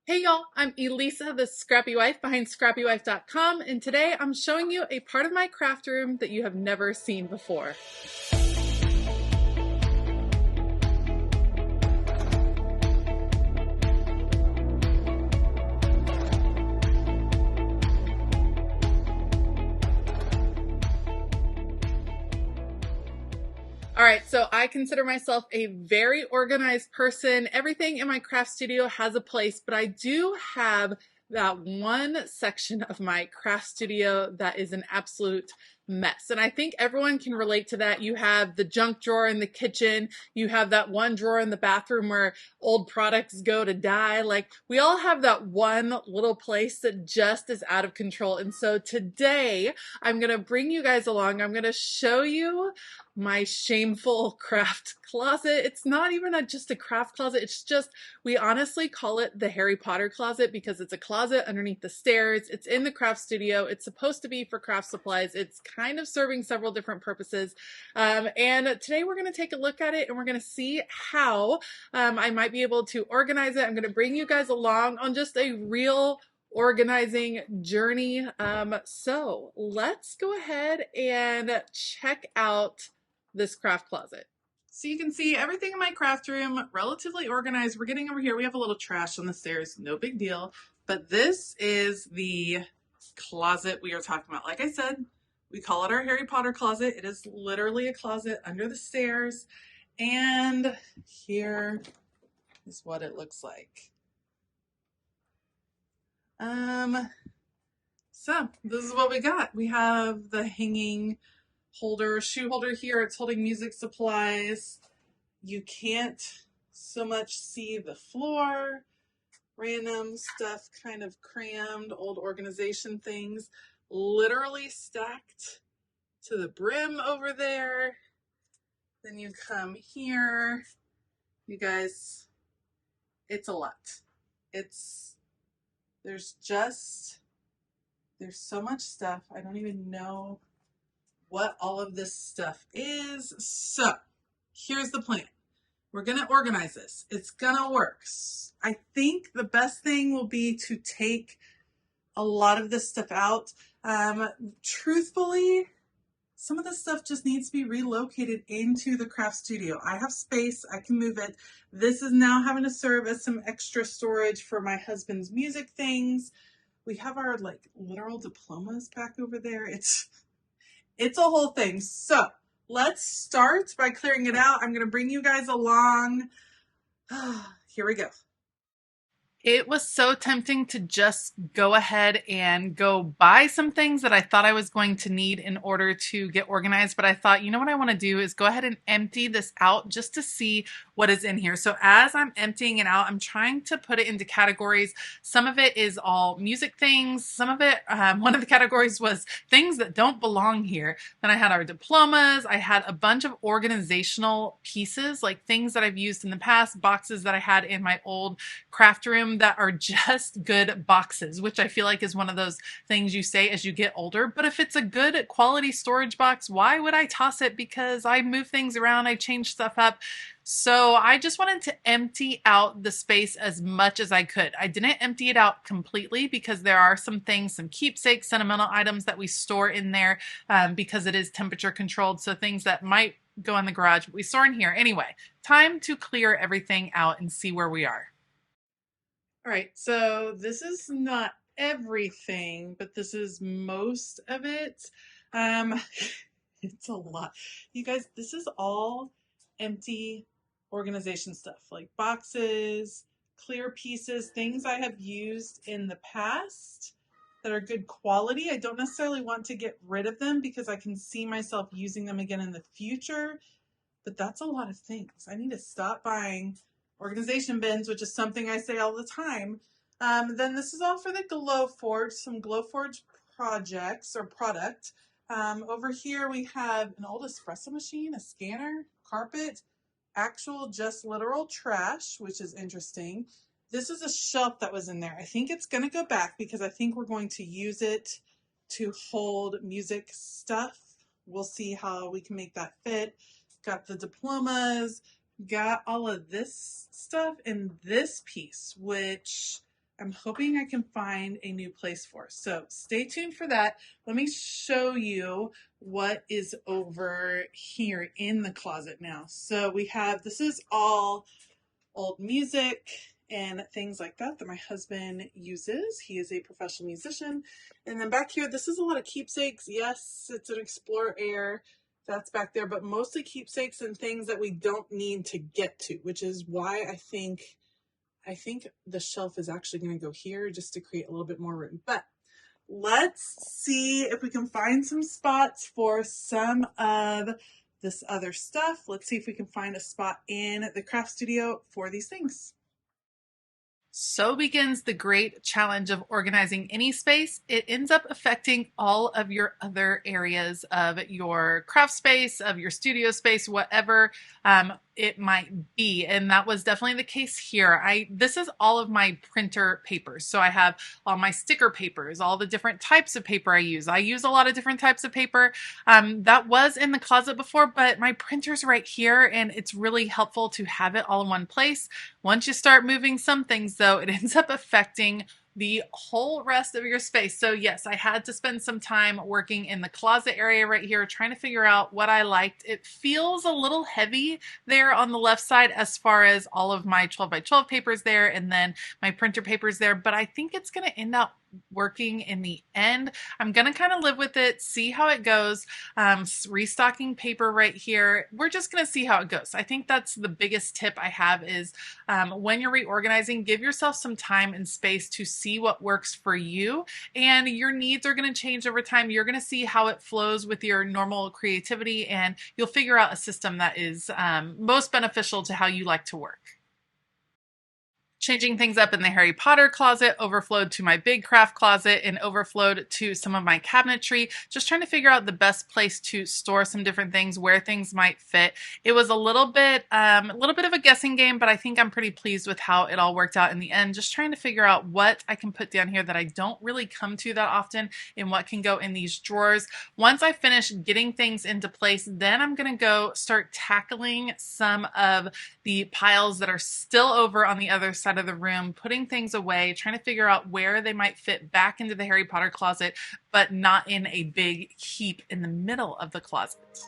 Hey y'all, I'm Elisa, the Scrappy Wife behind ScrappyWife.com, and today I'm showing you a part of my craft room that you have never seen before. All right, so I consider myself a very organized person. Everything in my craft studio has a place, but I do have that one section of my craft studio that is an absolute mess. And I think everyone can relate to that. You have the junk drawer in the kitchen. You have that one drawer in the bathroom where old products go to die. Like, we all have that one little place that just is out of control. And so today I'm going to bring you guys along. I'm going to show you my shameful craft closet. It's not even just a craft closet. It's just, we honestly call it the Harry Potter closet because it's a closet underneath the stairs. It's in the craft studio. It's supposed to be for craft supplies. It's kind of serving several different purposes. And today we're going to take a look at it and we're going to see how I might be able to organize it. I'm going to bring you guys along on just a real organizing journey. So let's go ahead and check out this craft closet. So you can see everything in my craft room, relatively organized. We're getting over here. We have a little trash on the stairs, no big deal. But this is the closet we are talking about. Like I said, we call it our Harry Potter closet. It is literally a closet under the stairs. And here is what it looks like. So this is what we got. We have the hanging holder, shoe holder here. It's holding music supplies. You can't so much see the floor. Random stuff kind of crammed, old organization things literally stacked to the brim over there. Then you come here. You guys, it's a lot. There's so much stuff. I don't even know what all of this stuff is. So here's the plan. We're going to organize this. It's going to work. I think the best thing will be to take a lot of this stuff out. Truthfully, some of this stuff just needs to be relocated into the craft studio. I have space. I can move it. This is now having to serve as some extra storage for my husband's music things. We have our literal diplomas back over there. It's a whole thing. So let's start by clearing it out. I'm going to bring you guys along. Here we go. It was so tempting to just go ahead and go buy some things that I thought I was going to need in order to get organized. But I thought, you know what I want to do is go ahead and empty this out just to see what is in here. So as I'm emptying it out, I'm trying to put it into categories. Some of it is all music things. Some of it, one of the categories was things that don't belong here. Then I had our diplomas. I had a bunch of organizational pieces, like things that I've used in the past, boxes that I had in my old craft room that are just good boxes, which I feel like is one of those things you say as you get older. But if it's a good quality storage box, why would I toss it? Because I move things around, I change stuff up. So I just wanted to empty out the space as much as I could. I didn't empty it out completely because there are some things, some keepsakes, sentimental items that we store in there because it is temperature controlled. So things that might go in the garage, but we store in here. Anyway, time to clear everything out and see where we are. All right, so this is not everything, but this is most of it. It's a lot. You guys, this is all empty organization stuff, like boxes, clear pieces, things I have used in the past that are good quality. I don't necessarily want to get rid of them because I can see myself using them again in the future, but that's a lot of things. I need to stop buying organization bins, which is something I say all the time. Then this is all for the Glowforge, some Glowforge projects or product. Over here we have an old espresso machine, a scanner, carpet, actual just literal trash, which is interesting. This is a shelf that was in there. I think it's going to go back because I think we're going to use it to hold music stuff. We'll see how we can make that fit. Got the diplomas. Got all of this stuff in this piece, which I'm hoping I can find a new place for. So stay tuned for that. Let me show you what is over here in the closet now. So we have, this is all old music and things like that that my husband uses. He is a professional musician. And then back here, this is a lot of keepsakes. Yes, it's an Explorer Air. That's back there, but mostly keepsakes and things that we don't need to get to, which is why I think the shelf is actually going to go here just to create a little bit more room. But let's see if we can find some spots for some of this other stuff. Let's see if we can find a spot in the craft studio for these things. So begins the great challenge of organizing any space. It ends up affecting all of your other areas of your craft space, of your studio space, whatever it might be. And that was definitely the case here. This is all of my printer papers. So I have all my sticker papers, all the different types of paper I use. I use a lot of different types of paper. That was in the closet before, but my printer's right here, and it's really helpful to have it all in one place. Once you start moving some things, though, it ends up affecting the whole rest of your space. So yes, I had to spend some time working in the closet area right here, trying to figure out what I liked. It feels a little heavy there on the left side as far as all of my 12 by 12 papers there and then my printer papers there, but I think it's going to end up working in the end. I'm going to kind of live with it, see how it goes. Restocking paper right here. We're just going to see how it goes. I think that's the biggest tip I have is when you're reorganizing, give yourself some time and space to see what works for you, and your needs are going to change over time. You're going to see how it flows with your normal creativity, and you'll figure out a system that is most beneficial to how you like to work. Changing things up in the Harry Potter closet overflowed to my big craft closet and overflowed to some of my cabinetry, just trying to figure out the best place to store some different things, where things might fit. It was a little bit of a guessing game, but I think I'm pretty pleased with how it all worked out in the end, just trying to figure out what I can put down here that I don't really come to that often and what can go in these drawers. Once I finish getting things into place, then I'm going to go start tackling some of the piles that are still over on the other side of the room, putting things away, trying to figure out where they might fit back into the Harry Potter closet, but not in a big heap in the middle of the closet.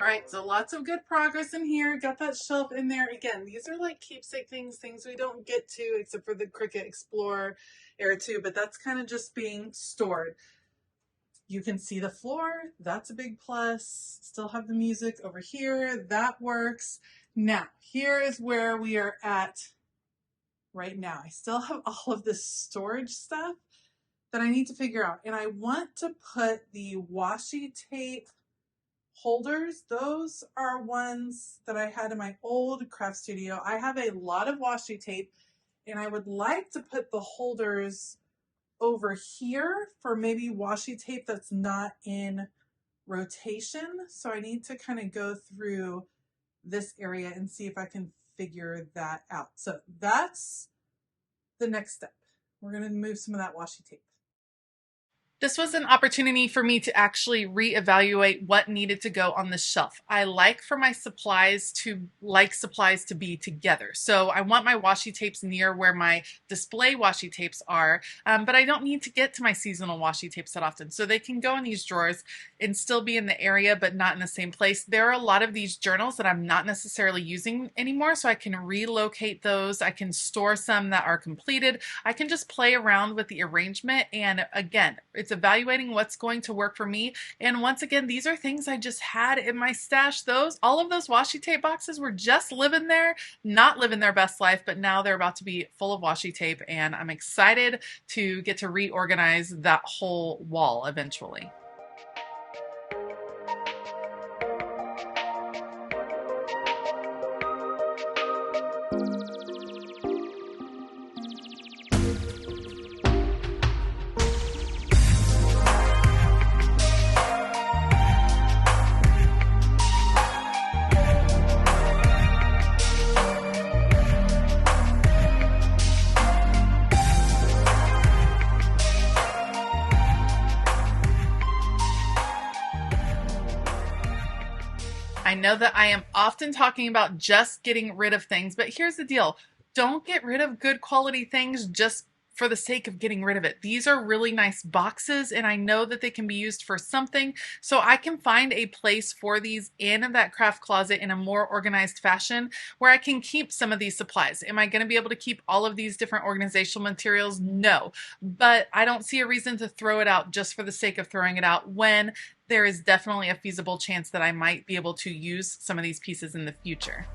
All right, so lots of good progress in here. Got that shelf in there. Again, these are like keepsake things we don't get to except for the Cricut Explorer Air 2, but that's kind of just being stored. You can see the floor. That's a big plus. Still have the music over here. That works. Now, here is where we are at right now. I still have all of this storage stuff that I need to figure out. And I want to put the washi tape holders. Those are ones that I had in my old craft studio. I have a lot of washi tape, and I would like to put the holders over here for maybe washi tape that's not in rotation. So I need to kind of go through this area and see if I can figure that out. So that's the next step. We're going to move some of that washi tape. This was an opportunity for me to actually reevaluate what needed to go on the shelf. I like for my supplies to be together. So I want my washi tapes near where my display washi tapes are, but I don't need to get to my seasonal washi tapes that often. So they can go in these drawers and still be in the area, but not in the same place. There are a lot of these journals that I'm not necessarily using anymore, so I can relocate those. I can store some that are completed. I can just play around with the arrangement, and again, it's evaluating what's going to work for me. And once again, these are things I just had in my stash. All of those washi tape boxes were just living there, not living their best life, but now they're about to be full of washi tape, and I'm excited to get to reorganize that whole wall eventually. I know that I am often talking about just getting rid of things, but here's the deal. Don't get rid of good quality things just for the sake of getting rid of it. These are really nice boxes, and I know that they can be used for something, so I can find a place for these in that craft closet in a more organized fashion where I can keep some of these supplies. Am I going to be able to keep all of these different organizational materials? No, but I don't see a reason to throw it out just for the sake of throwing it out when there is definitely a feasible chance that I might be able to use some of these pieces in the future.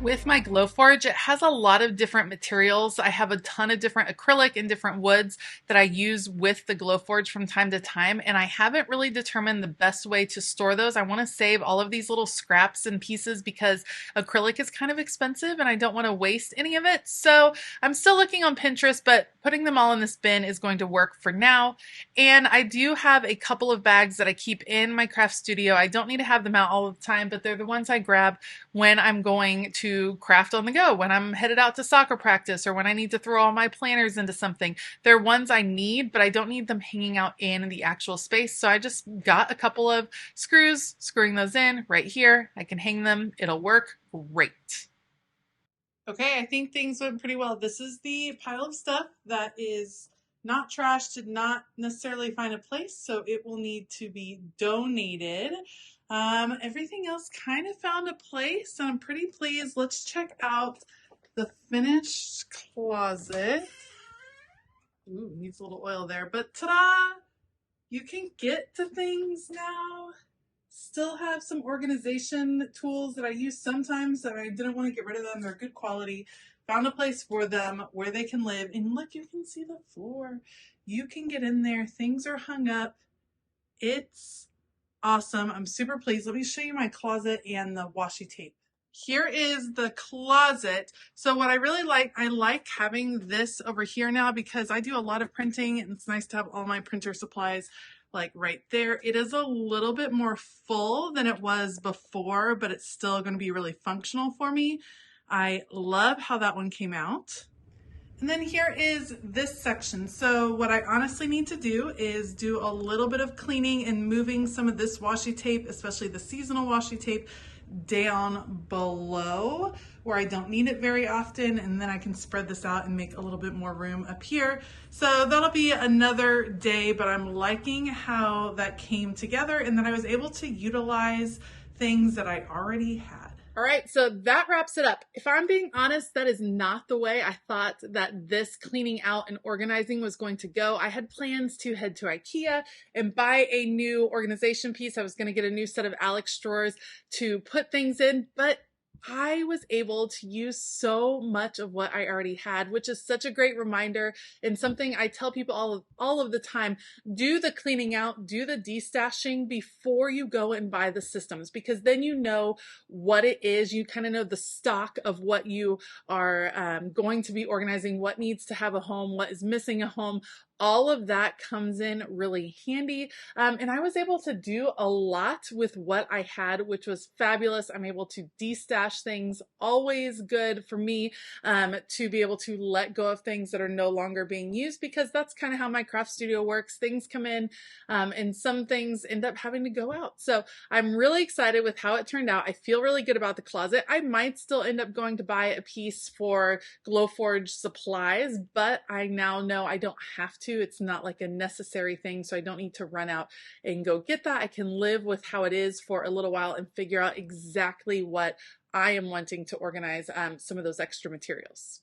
With my Glowforge, it has a lot of different materials. I have a ton of different acrylic and different woods that I use with the Glowforge from time to time, and I haven't really determined the best way to store those. I want to save all of these little scraps and pieces because acrylic is kind of expensive and I don't want to waste any of it. So I'm still looking on Pinterest, but putting them all in this bin is going to work for now. And I do have a couple of bags that I keep in my craft studio. I don't need to have them out all the time, but they're the ones I grab when I'm going to craft on the go, when I'm headed out to soccer practice, or when I need to throw all my planners into something. They're ones I need, but I don't need them hanging out in the actual space. So I just got a couple of screws, screwing those in right here. I can hang them. It'll work great. Okay, I think things went pretty well. This is the pile of stuff that is not trash, did not necessarily find a place, so it will need to be donated. Everything else kind of found a place, and I'm pretty pleased. Let's check out the finished closet. Ooh, needs a little oil there, but ta-da! You can get to things now. Still have some organization tools that I use sometimes that I didn't want to get rid of them. They're good quality. Found a place for them where they can live. And look, you can see the floor. You can get in there. Things are hung up. It's awesome. I'm super pleased. Let me show you my closet and the washi tape. Here is the closet. So what I really like, I like having this over here now because I do a lot of printing and it's nice to have all my printer supplies like right there. It is a little bit more full than it was before, but it's still going to be really functional for me. I love how that one came out. And then here is this section. So what I honestly need to do is do a little bit of cleaning and moving some of this washi tape, especially the seasonal washi tape, down below where I don't need it very often, and then I can spread this out and make a little bit more room up here. So that'll be another day, but I'm liking how that came together and that I was able to utilize things that I already had. All right, so that wraps it up. If I'm being honest, that is not the way I thought that this cleaning out and organizing was going to go. I had plans to head to IKEA and buy a new organization piece. I was going to get a new set of Alex drawers to put things in, but I was able to use so much of what I already had, which is such a great reminder and something I tell people all of the time. Do the cleaning out, do the destashing before you go and buy the systems, because then you know what it is. You kind of know the stock of what you are going to be organizing, what needs to have a home, what is missing a home. All of that comes in really handy. And I was able to do a lot with what I had, which was fabulous. I'm able to destash things, always good for me to be able to let go of things that are no longer being used, because that's kind of how my craft studio works. Things come in and some things end up having to go out. So I'm really excited with how it turned out. I feel really good about the closet. I might still end up going to buy a piece for Glowforge supplies, but I now know I don't have to. It's not like a necessary thing, so I don't need to run out and go get that. I can live with how it is for a little while and figure out exactly what I am wanting to organize some of those extra materials.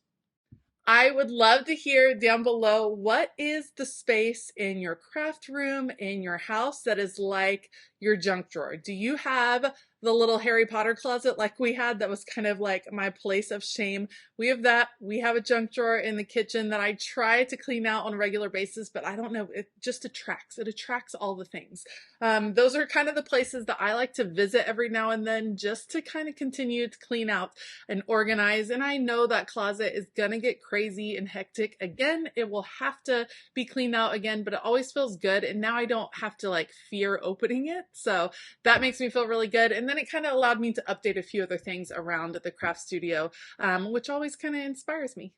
I would love to hear down below, what is the space in your craft room, in your house, that is like your junk drawer? Do you have the little Harry Potter closet like we had that was kind of like my place of shame? We have that. We have a junk drawer in the kitchen that I try to clean out on a regular basis, but I don't know, it just attracts. It attracts all the things. Those are kind of the places that I like to visit every now and then, just to kind of continue to clean out and organize. And I know that closet is gonna get crazy and hectic again. It will have to be cleaned out again, but it always feels good. And now I don't have to like fear opening it. So that makes me feel really good. And then it kind of allowed me to update a few other things around the craft studio, which always kind of inspires me.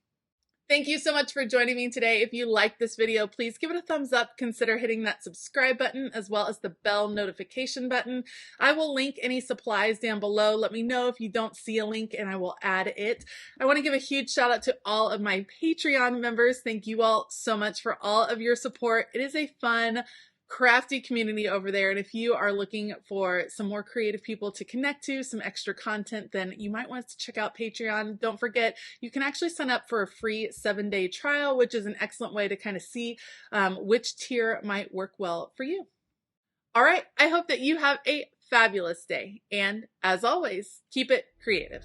Thank you so much for joining me today. If you like this video, please give it a thumbs up. Consider hitting that subscribe button as well as the bell notification button. I will link any supplies down below. Let me know if you don't see a link and I will add it. I want to give a huge shout out to all of my Patreon members. Thank you all so much for all of your support. It is a fun, crafty community over there, and if you are looking for some more creative people to connect to, some extra content, then you might want to check out Patreon. Don't forget, you can actually sign up for a free 7-day trial, which is an excellent way to kind of see which tier might work well for you. All right, I hope that you have a fabulous day, and as always, keep it creative.